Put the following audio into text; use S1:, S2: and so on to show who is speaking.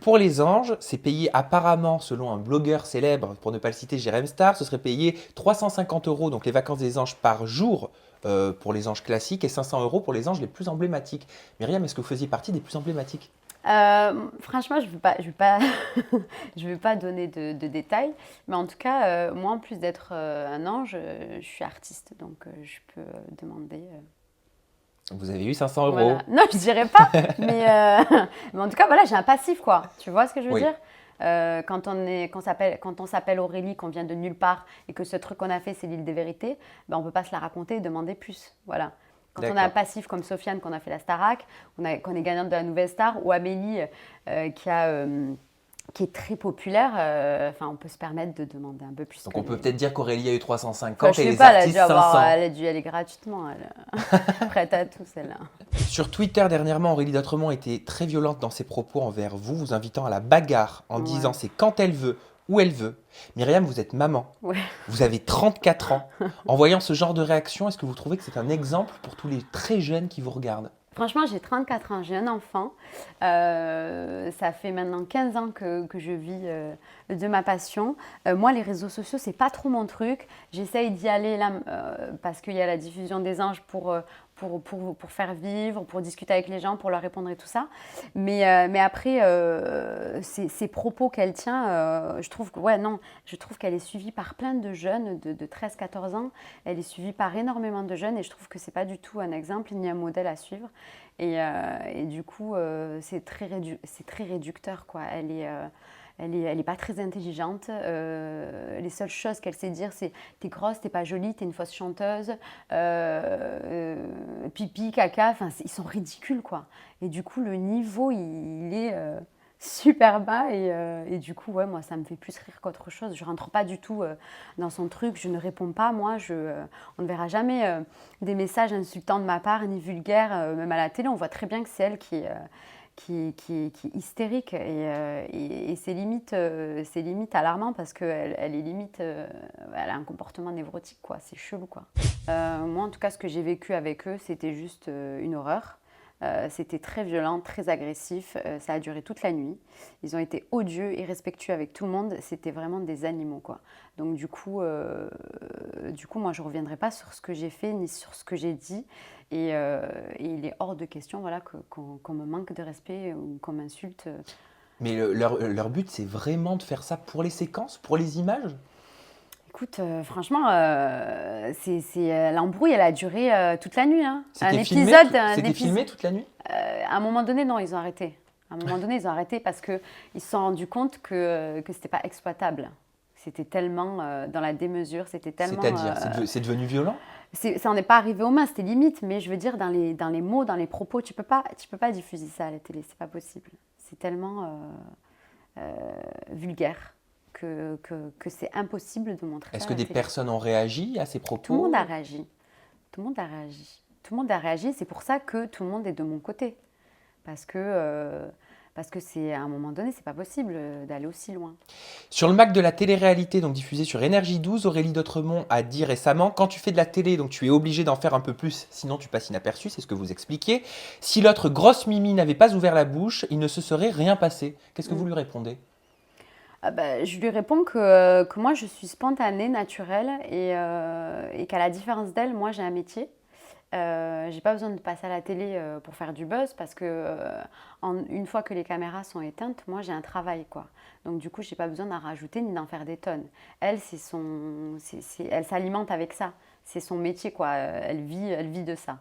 S1: pour les anges, c'est payé apparemment, selon un blogueur célèbre, pour ne pas le citer, Jérém Star, ce serait payé 350 euros, donc les vacances des anges par jour pour les anges classiques et 500 euros pour les anges les plus emblématiques. Myriam, est-ce que vous faisiez partie des plus emblématiques?
S2: Franchement, je veux pas, je vais pas donner de détails, mais en tout cas, moi, en plus d'être un ange, je suis artiste, donc je peux demander.
S1: Vous avez eu 500
S2: Voilà.
S1: euros.
S2: Non, je dirais pas, mais, mais en tout cas, voilà, j'ai un passif, quoi. Tu vois ce que je veux
S1: Oui,
S2: dire? Quand on s'appelle Aurélie, qu'on vient de nulle part et que ce truc qu'on a fait, c'est l'île des vérités, ben, on peut pas se la raconter et demander plus. Voilà. Quand on a un
S1: d'accord.
S2: passif comme Sofiane, qu'on a fait la Starac, qu'on est gagnante de la Nouvelle Star, ou Amélie, qui est très populaire, enfin, on peut se permettre de demander un peu plus
S1: Donc
S2: que
S1: on peut
S2: les.
S1: peut-être dire qu'Aurélie a eu
S2: Enfin,
S1: 350
S2: je
S1: et
S2: sais
S1: les
S2: pas, elle a dû
S1: artistes
S2: avoir,
S1: 500.
S2: elle a dû y aller gratuitement, elle. Prête à tout, celle-là.
S1: Sur Twitter, dernièrement, Aurélie Dotremont était très violente dans ses propos envers vous, vous invitant à la bagarre en disant
S2: Ouais,
S1: c'est quand elle veut, où elle veut. Myriam, vous êtes maman,
S2: ouais.
S1: vous avez 34 ans. En voyant ce genre de réaction, est-ce que vous trouvez que c'est un exemple pour tous les très jeunes qui vous regardent?
S2: Franchement, j'ai 34 ans, j'ai un enfant. Ça fait maintenant 15 ans que je vis de ma passion. Moi, les réseaux sociaux, c'est pas trop mon truc. J'essaye d'y aller là parce qu'il y a la diffusion des anges pour faire vivre, pour discuter avec les gens, pour leur répondre et tout ça. Mais après, ces propos qu'elle tient, je trouve que, ouais, non, je trouve qu'elle est suivie par plein de jeunes de 13-14 ans. Elle est suivie par énormément de jeunes et je trouve que c'est pas du tout un exemple ni un modèle à suivre. Et du coup, c'est très réducteur, quoi. Elle est pas très intelligente. Les seules choses qu'elle sait dire, c'est t'es grosse, t'es pas jolie, t'es une fausse chanteuse, pipi, caca. Enfin, ils sont ridicules, quoi. Et du coup, le niveau, il est super bas. Et du coup, ouais, moi, ça me fait plus rire qu'autre chose. Je rentre pas du tout dans son truc. Je ne réponds pas. Moi, on ne verra jamais des messages insultants de ma part, ni vulgaires, même à la télé. On voit très bien que c'est elle qui est hystérique et c'est limite alarmant parce qu'elle est limite, elle a un comportement névrotique, quoi. C'est chelou, quoi. Moi, en tout cas, ce que j'ai vécu avec eux, c'était juste une horreur. C'était très violent, très agressif. Ça a duré toute la nuit. Ils ont été odieux, irrespectueux avec tout le monde. C'était vraiment des animaux, quoi. Donc du coup, moi, je ne reviendrai pas sur ce que j'ai fait ni sur ce que j'ai dit. Et il est hors de question, voilà, qu'on me manque de respect ou qu'on m'insulte.
S1: Mais leur but, c'est vraiment de faire ça pour les séquences, pour les images?
S2: Écoute, franchement, l'embrouille, elle a duré toute la nuit, hein. Un épisode,
S1: C'était filmé toute la nuit?
S2: à un moment donné, non, ils ont arrêté. À un moment donné, ils ont arrêté parce qu'ils se sont rendus compte que ce n'était pas exploitable. C'était tellement dans la démesure, c'était tellement.
S1: C'est-à-dire, c'est devenu violent?
S2: Ça n'en est pas arrivé aux mains, c'était limite, mais je veux dire, dans les mots, dans les propos, tu peux pas diffuser ça à la télé, c'est pas possible. C'est tellement vulgaire que c'est impossible de montrer ça
S1: Est-ce
S2: à
S1: que
S2: la
S1: des
S2: télé.
S1: personnes ont réagi à ces
S2: Tout le monde a
S1: propos?
S2: réagi. Tout le monde a réagi. Tout le monde a réagi. C'est pour ça que tout le monde est de mon côté. Parce que c'est à un moment donné, c'est pas possible d'aller aussi loin.
S1: Sur le Mac de la télé-réalité, donc diffusé sur Énergie 12, Aurélie Dotremont a dit récemment, quand tu fais de la télé, donc tu es obligé d'en faire un peu plus, sinon tu passes inaperçu, c'est ce que vous expliquiez. Si l'autre grosse Mimi n'avait pas ouvert la bouche, il ne se serait rien passé. Qu'est-ce que vous
S2: Mm.
S1: lui répondez?
S2: Ah bah, je lui réponds que moi, je suis spontanée, naturelle, et qu'à la différence d'elle, moi, j'ai un métier. J'ai pas besoin de passer à la télé pour faire du buzz parce que une fois que les caméras sont éteintes, moi j'ai un travail, quoi. Donc du coup, j'ai pas besoin d'en rajouter ni d'en faire des tonnes. Elle, elle s'alimente avec ça. C'est son métier, quoi. Elle vit de ça.